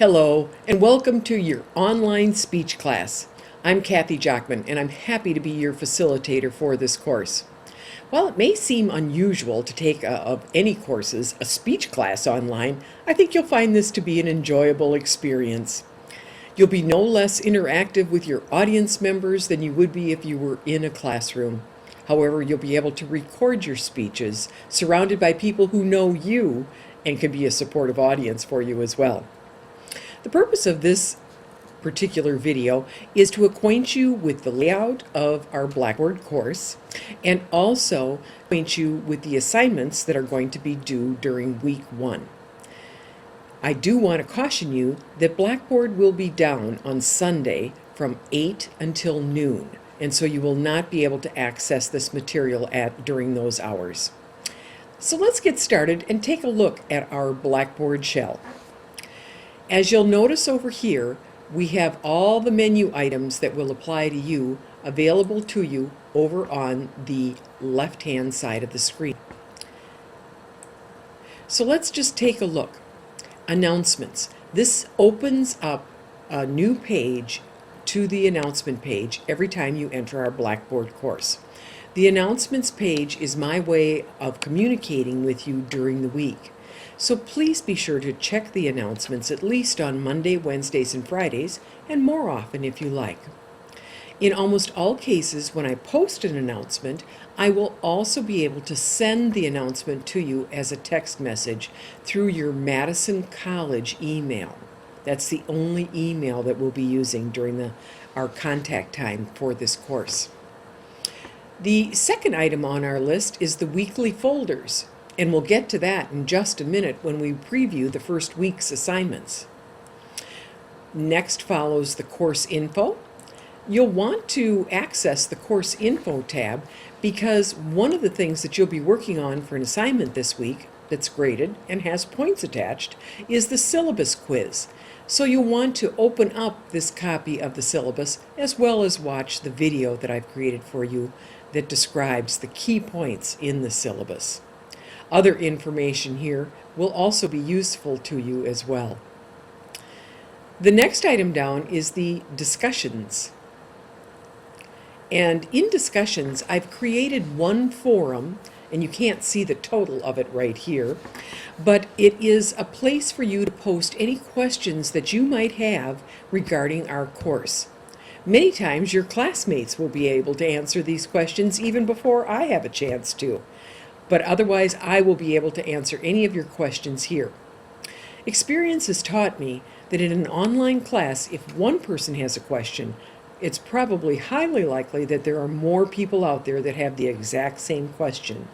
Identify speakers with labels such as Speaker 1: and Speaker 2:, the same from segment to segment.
Speaker 1: Hello, and welcome to your online speech class. I'm Kathy Jockman, and I'm happy to be your facilitator for this course. While it may seem unusual to take of any courses a speech class online, I think you'll find this to be an enjoyable experience. You'll be no less interactive with your audience members than you would be if you were in a classroom. However, you'll be able to record your speeches surrounded by people who know you and can be a supportive audience for you as well. The purpose of this particular video is to acquaint you with the layout of our Blackboard course and also acquaint you with the assignments that are going to be due during week 1. I do want to caution you that Blackboard will be down on Sunday from 8 until noon, and so you will not be able to access this material during those hours. So let's get started and take a look at our Blackboard shell. As you'll notice over here, we have all the menu items that will apply to you available to you over on the left-hand side of the screen. So let's just take a look. Announcements. This opens up a new page to the announcement page every time you enter our Blackboard course. The announcements page is my way of communicating with you during the week. So please be sure to check the announcements at least on Monday, Wednesdays, and Fridays, and more often if you like. In almost all cases, when I post an announcement, I will also be able to send the announcement to you as a text message through your Madison College email. That's the only email that we'll be using during our contact time for this course. The second item on our list is the weekly folders. And we'll get to that in just a minute when we preview the first week's assignments. Next follows the course info. You'll want to access the course info tab because one of the things that you'll be working on for an assignment this week that's graded and has points attached is the syllabus quiz. So you'll want to open up this copy of the syllabus as well as watch the video that I've created for you that describes the key points in the syllabus. Other information here will also be useful to you as well. The next item down is the discussions. And in discussions, I've created one forum, and you can't see the total of it right here, but it is a place for you to post any questions that you might have regarding our course. Many times your classmates will be able to answer these questions even before I have a chance to. But otherwise, I will be able to answer any of your questions here. Experience has taught me that in an online class, if one person has a question, it's probably highly likely that there are more people out there that have the exact same question.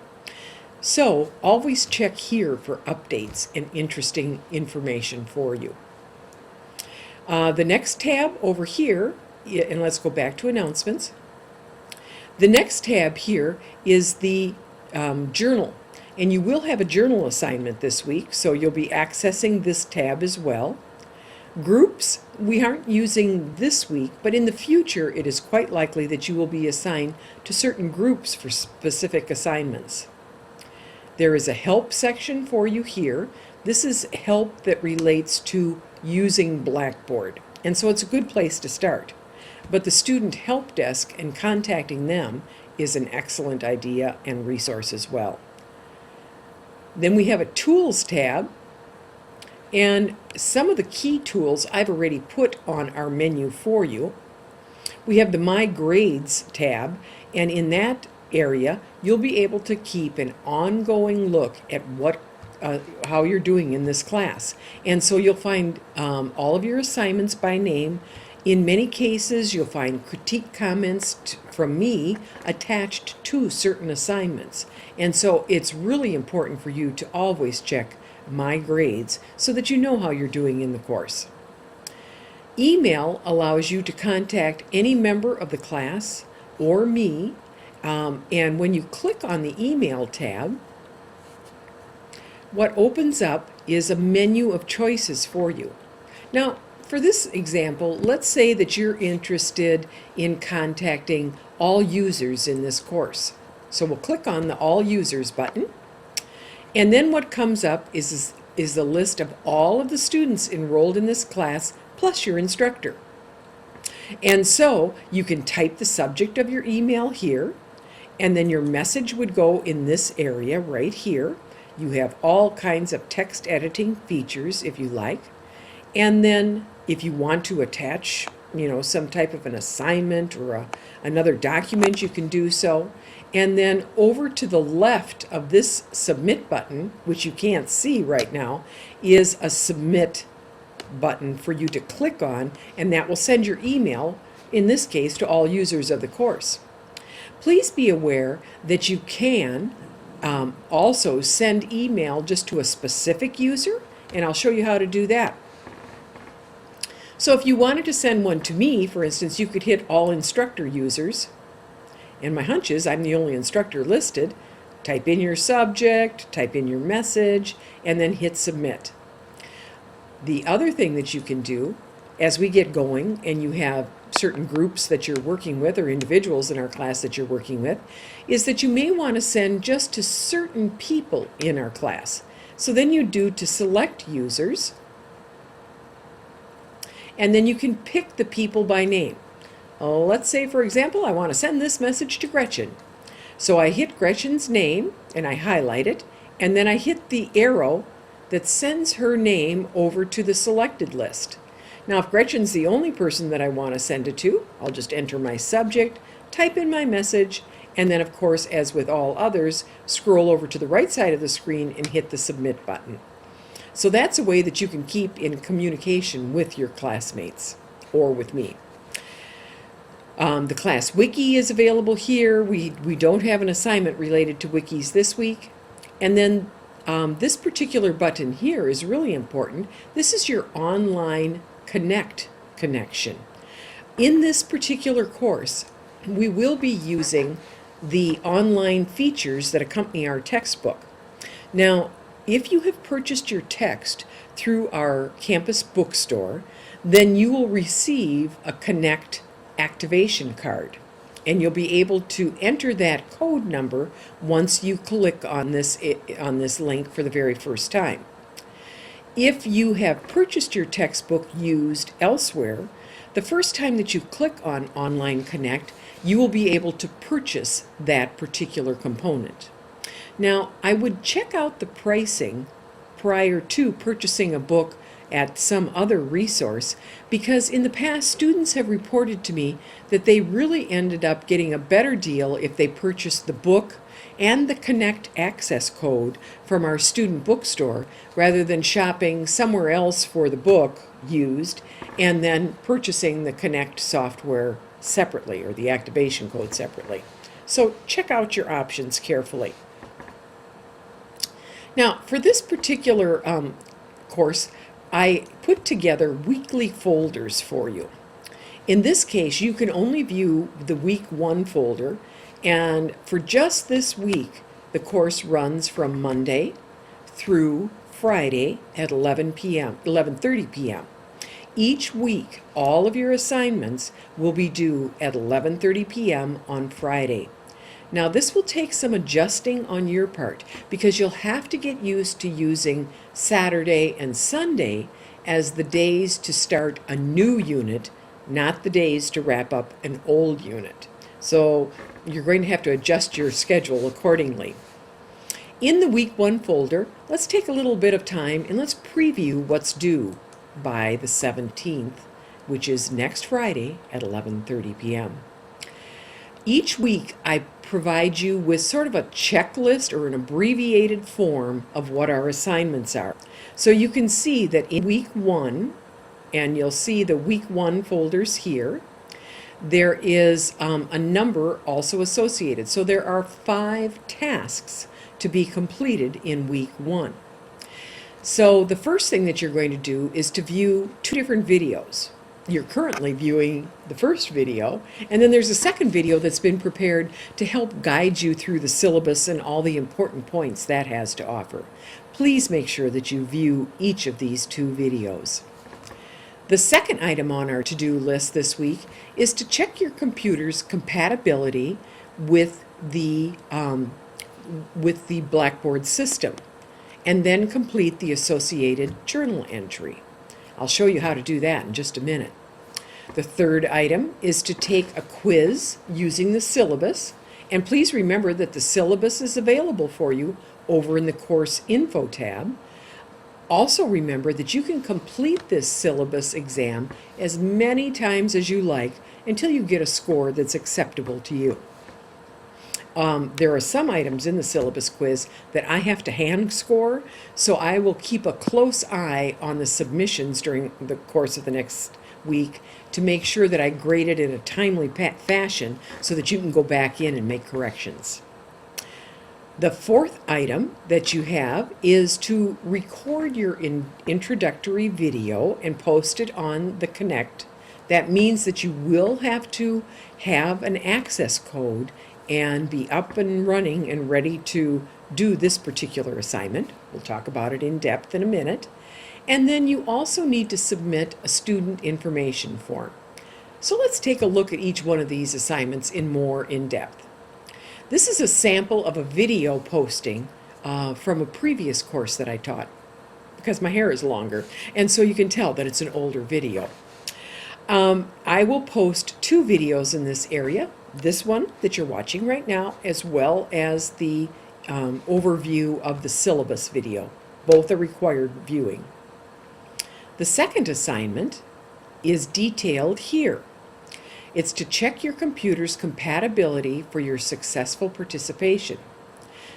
Speaker 1: So always check here for updates and interesting information for you. The next tab over here, and let's go back to announcements. The next tab here is the journal, and you will have a journal assignment this week, so you'll be accessing this tab as well. Groups, we aren't using this week, but in the future it is quite likely that you will be assigned to certain groups for specific assignments. There is a help section for you here. This is help that relates to using Blackboard, and so it's a good place to start. But the student help desk and contacting them is an excellent idea and resource as well. Then we have a tools tab, and some of the key tools I've already put on our menu for you. We have the My Grades tab, and in that area you'll be able to keep an ongoing look at how you're doing in this class. And so you'll find all of your assignments by name. In many cases, you'll find critique comments from me attached to certain assignments. And so it's really important for you to always check My Grades so that you know how you're doing in the course. Email allows you to contact any member of the class or me. And when you click on the email tab, what opens up is a menu of choices for you. Now, for this example, let's say that you're interested in contacting all users in this course. So we'll click on the All Users button, and then what comes up is is the list of all of the students enrolled in this class, plus your instructor. And so you can type the subject of your email here, and then your message would go in this area right here. You have all kinds of text editing features if you like. And then if you want to attach, some type of an assignment or another document, you can do so. And then over to the left of this submit button, which you can't see right now, is a submit button for you to click on, and that will send your email, in this case, to all users of the course. Please be aware that you can also send email just to a specific user, and I'll show you how to do that. So if you wanted to send one to me, for instance, you could hit all instructor users, and my hunch is I'm the only instructor listed. Type in your subject, type in your message, and then hit submit. The other thing that you can do as we get going and you have certain groups that you're working with or individuals in our class that you're working with is that you may want to send just to certain people in our class. So then you do to select users, and then you can pick the people by name. Let's say, for example, I want to send this message to Gretchen. So I hit Gretchen's name and I highlight it, and then I hit the arrow that sends her name over to the selected list. Now, if Gretchen's the only person that I want to send it to, I'll just enter my subject, type in my message, and then, of course, as with all others, scroll over to the right side of the screen and hit the submit button. So that's a way that you can keep in communication with your classmates or with me. The class wiki is available here. We don't have an assignment related to wikis this week. And then this particular button here is really important. This is your online connection. In this particular course, we will be using the online features that accompany our textbook. Now, if you have purchased your text through our campus bookstore, then you will receive a Connect activation card, and you'll be able to enter that code number once you click on this link for the very first time. If you have purchased your textbook used elsewhere, the first time that you click on Online Connect, you will be able to purchase that particular component. Now, I would check out the pricing prior to purchasing a book at some other resource, because in the past students have reported to me that they really ended up getting a better deal if they purchased the book and the Connect access code from our student bookstore rather than shopping somewhere else for the book used and then purchasing the Connect software separately or the activation code separately. So check out your options carefully. Now, for this particular course, I put together weekly folders for you. In this case, you can only view the week 1 folder, and for just this week, the course runs from Monday through Friday at 11:30 p.m. Each week, all of your assignments will be due at 11:30 p.m. on Friday. Now, this will take some adjusting on your part because you'll have to get used to using Saturday and Sunday as the days to start a new unit, not the days to wrap up an old unit. So you're going to have to adjust your schedule accordingly. In the week 1 folder, let's take a little bit of time and let's preview what's due by the 17th, which is next Friday at 11:30 p.m. Each week, I provide you with sort of a checklist or an abbreviated form of what our assignments are. So you can see that in week 1, and you'll see the week 1 folders here, there is a number also associated. So there are 5 tasks to be completed in week 1. So the first thing that you're going to do is to view 2 different videos. You're currently viewing the first video, and then there's a second video that's been prepared to help guide you through the syllabus and all the important points that has to offer. Please make sure that you view each of these 2 videos. The second item on our to-do list this week is to check your computer's compatibility with the Blackboard system. and then complete the associated journal entry. I'll show you how to do that in just a minute. The third item is to take a quiz using the syllabus, and please remember that the syllabus is available for you over in the Course Info tab. Also remember that you can complete this syllabus exam as many times as you like until you get a score that's acceptable to you. There are some items in the syllabus quiz that I have to hand score, so I will keep a close eye on the submissions during the course of the next week to make sure that I grade it in a timely fashion so that you can go back in and make corrections. The fourth item that you have is to record your introductory video and post it on the Connect. That means that you will have to have an access code and be up and running and ready to do this particular assignment. We'll talk about it in depth in a minute. And then you also need to submit a student information form. So let's take a look at each one of these assignments in depth. This is a sample of a video posting from a previous course that I taught, because my hair is longer, and so you can tell that it's an older video. I will post 2 videos in this area, this one that you're watching right now, as well as the overview of the syllabus video. Both are required viewing. The second assignment is detailed here. It's to check your computer's compatibility for your successful participation.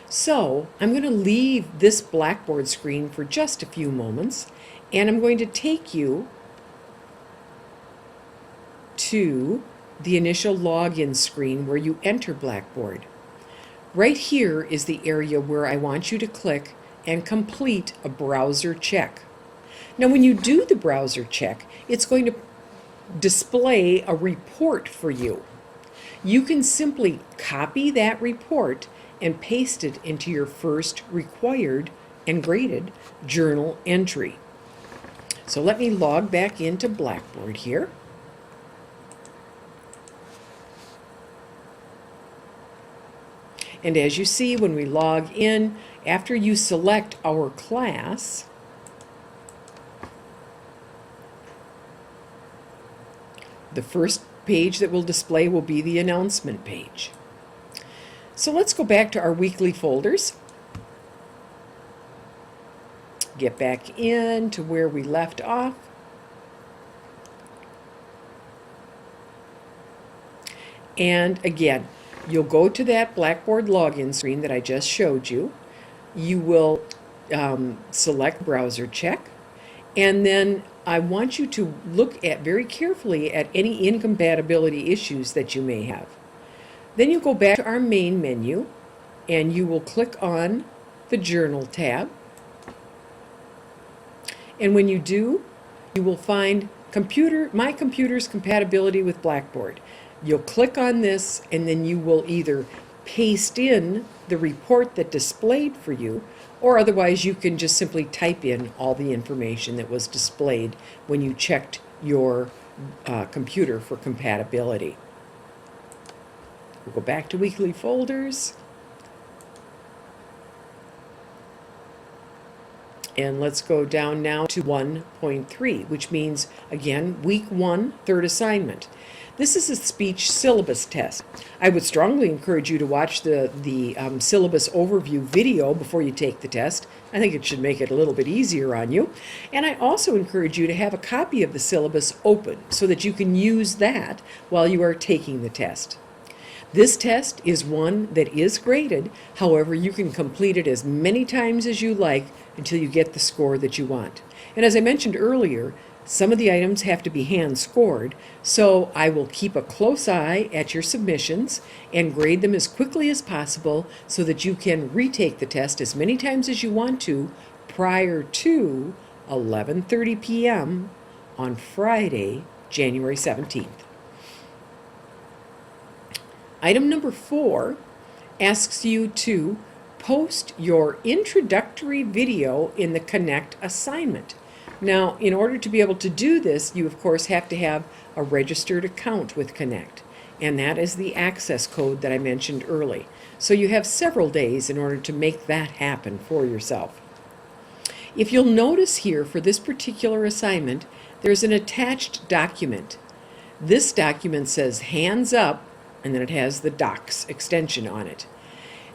Speaker 1: So I'm going to leave this Blackboard screen for just a few moments, and I'm going to take you to the initial login screen where you enter Blackboard. Right here is the area where I want you to click and complete a browser check. Now, when you do the browser check, it's going to display a report for you. You can simply copy that report and paste it into your first required and graded journal entry. So let me log back into Blackboard here. And as you see, when we log in, after you select our class, the first page that will display will be the announcement page. So let's go back to our weekly folders. Get back in to where we left off. And again, you'll go to that Blackboard login screen that I just showed you. You will select browser check, and then I want you to look at very carefully at any incompatibility issues that you may have. Then you go back to our main menu, and you will click on the Journal tab. And when you do, you will find My Computer's Compatibility with Blackboard. You'll click on this, and then you will either paste in the report that displayed for you, or otherwise you can just simply type in all the information that was displayed when you checked your computer for compatibility. We'll go back to weekly folders. And let's go down now to 1.3, which means, again, week 1, third assignment. This is a speech syllabus test. I would strongly encourage you to watch the syllabus overview video before you take the test. I think it should make it a little bit easier on you. And I also encourage you to have a copy of the syllabus open so that you can use that while you are taking the test. This test is one that is graded. However, you can complete it as many times as you like until you get the score that you want. And as I mentioned earlier, some of the items have to be hand scored, so I will keep a close eye at your submissions and grade them as quickly as possible so that you can retake the test as many times as you want to prior to 11:30 p.m. on Friday, January 17th. Item number 4 asks you to post your introductory video in the Connect assignment. Now, in order to be able to do this, you of course have to have a registered account with Connect, and that is the access code that I mentioned early. So you have several days in order to make that happen for yourself. If you'll notice here for this particular assignment, there's an attached document. This document says hands up, and then it has the docs extension on it.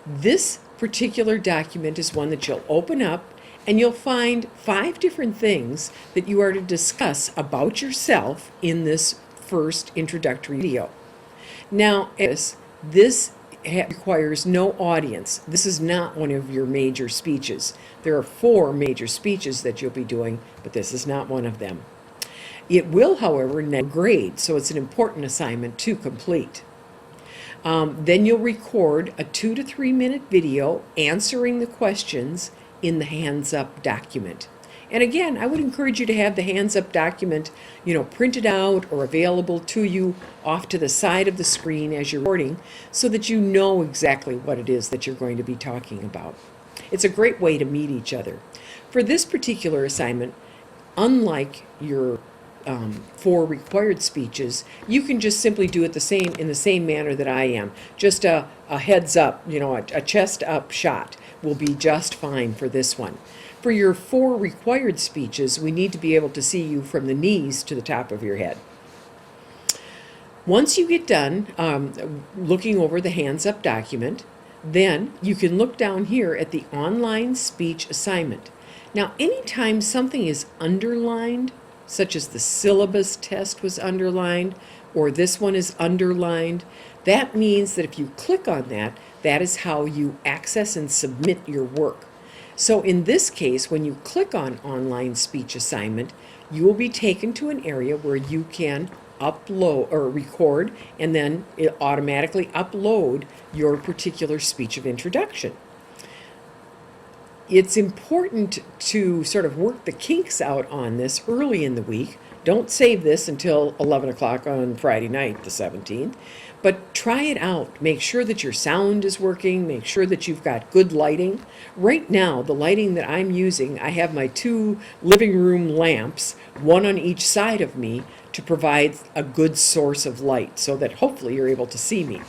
Speaker 1: This particular document is one that you'll open up, and you'll find 5 different things that you are to discuss about yourself in this first introductory video. Now, this requires no audience. This is not one of your major speeches. There are 4 major speeches that you'll be doing, but this is not one of them. It will, however, net grade, so it's an important assignment to complete. Then you'll record a 2 to 3 minute video answering the questions in the hands up document. And again, I would encourage you to have the hands up document, printed out or available to you off to the side of the screen as you're recording, so that you know exactly what it is that you're going to be talking about. It's a great way to meet each other. For this particular assignment, unlike your 4 required speeches, you can just simply do it in the same manner that I am. Just a heads up, a chest up shot will be just fine for this one. For your 4 required speeches, we need to be able to see you from the knees to the top of your head. Once you get done looking over the hands up document, then you can look down here at the online speech assignment. Now, anytime something is underlined, such as the syllabus test was underlined, or this one is underlined, that means that if you click on that, that is how you access and submit your work. So in this case, when you click on online speech assignment, you will be taken to an area where you can upload or record, and then it automatically upload your particular speech of introduction. It's important to sort of work the kinks out on this early in the week. Don't save this until 11 o'clock on Friday night, the 17th, but try it out. Make sure that your sound is working. Make sure that you've got good lighting. Right now, the lighting that I'm using, I have my 2 living room lamps, one on each side of me, to provide a good source of light so that hopefully you're able to see me.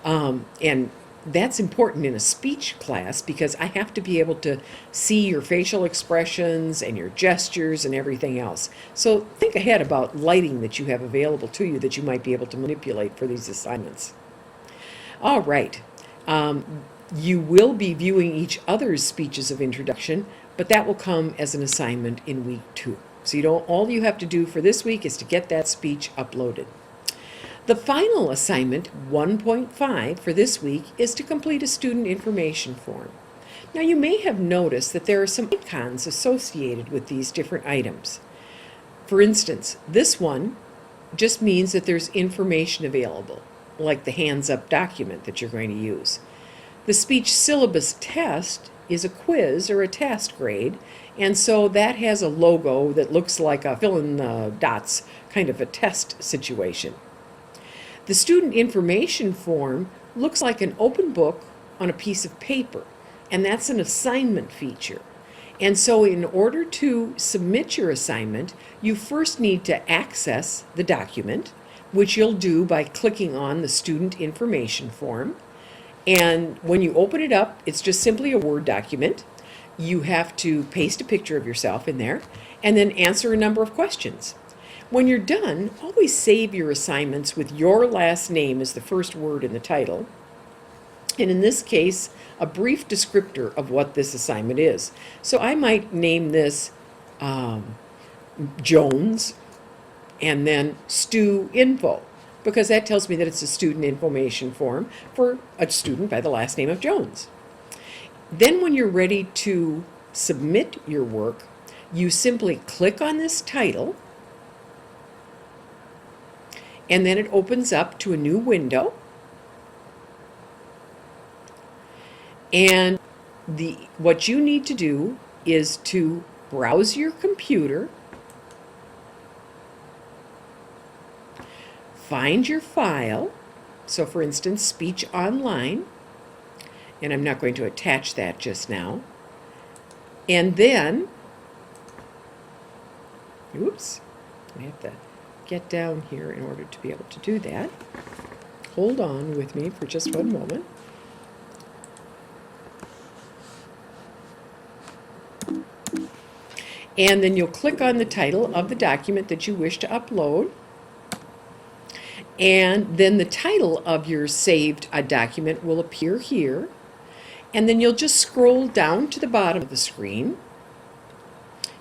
Speaker 1: And that's important in a speech class, because I have to be able to see your facial expressions and your gestures and everything else. So think ahead about lighting that you have available to you that you might be able to manipulate for these assignments. All right. You will be viewing each other's speeches of introduction, but that will come as an assignment in week 2. So all you have to do for this week is to get that speech uploaded. The final assignment, 1.5 for this week, is to complete a student information form. Now, you may have noticed that there are some icons associated with these different items. For instance, this one just means that there's information available, like the hands up document that you're going to use. The speech syllabus test is a quiz or a test grade, and so that has a logo that looks like a fill in the dots kind of a test situation. The student information form looks like an open book on a piece of paper, and that's an assignment feature. And so in order to submit your assignment, you first need to access the document, which you'll do by clicking on the student information form. And when you open it up, it's just simply a Word document. You have to paste a picture of yourself in there and then answer a number of questions. When you're done, always save your assignments with your last name as the first word in the title. And in this case, a brief descriptor of what this assignment is. So I might name this Jones and then Stu Info, because that tells me that it's a student information form for a student by the last name of Jones. Then when you're ready to submit your work, you simply click on this title, and then it opens up to a new window. And what you need to do is to browse your computer, find your file. So for instance, Speech Online, and I'm not going to attach that just now. And then, oops, I have to get down here in order to be able to do that. Hold on with me for just one moment. And then you'll click on the title of the document that you wish to upload. And then the title of your saved document will appear here. And then you'll just scroll down to the bottom of the screen.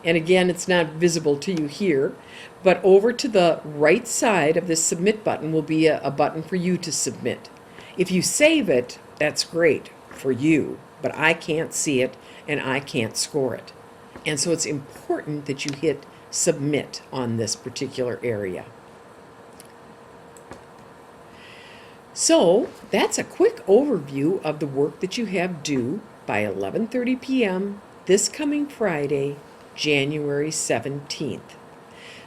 Speaker 1: And again, it's not visible to you here, but over to the right side of the submit button will be a button for you to submit. If you save it, that's great for you, but I can't see it and I can't score it. And so it's important that you hit submit on this particular area. So that's a quick overview of the work that you have due by 11:30 p.m. this coming Friday, January 17th.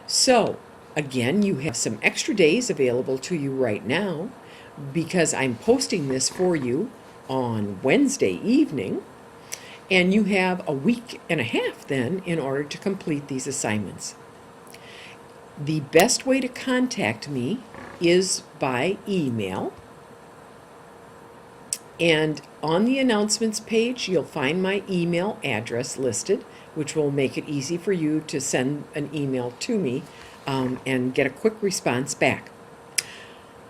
Speaker 1: So again, you have some extra days available to you right now because I'm posting this for you on Wednesday evening, and you have a week and a half then in order to complete these assignments. The best way to contact me is by email. And on the announcements page, you'll find my email address listed, which will make it easy for you to send an email to me and get a quick response back.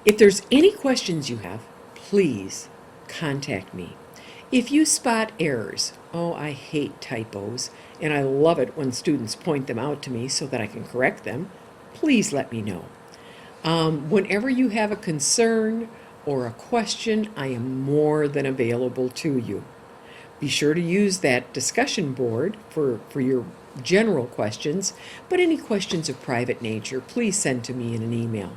Speaker 1: If there's any questions you have, please contact me. If you spot errors, oh, I hate typos, and I love it when students point them out to me so that I can correct them, please let me know. Whenever you have a concern or a question, I am more than available to you. Be sure to use that discussion board for your general questions, but any questions of private nature, please send to me in an email.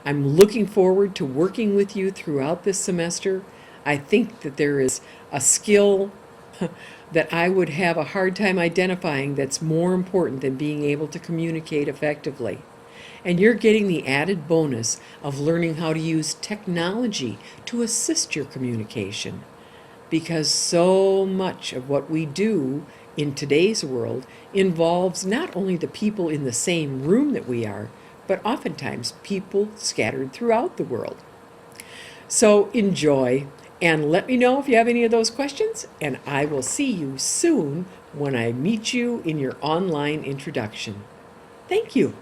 Speaker 1: I'm looking forward to working with you throughout this semester. I think that there is a skill that I would have a hard time identifying that's more important than being able to communicate effectively. And you're getting the added bonus of learning how to use technology to assist your communication. Because so much of what we do in today's world involves not only the people in the same room that we are, but oftentimes people scattered throughout the world. So enjoy, and let me know if you have any of those questions, and I will see you soon when I meet you in your online introduction. Thank you.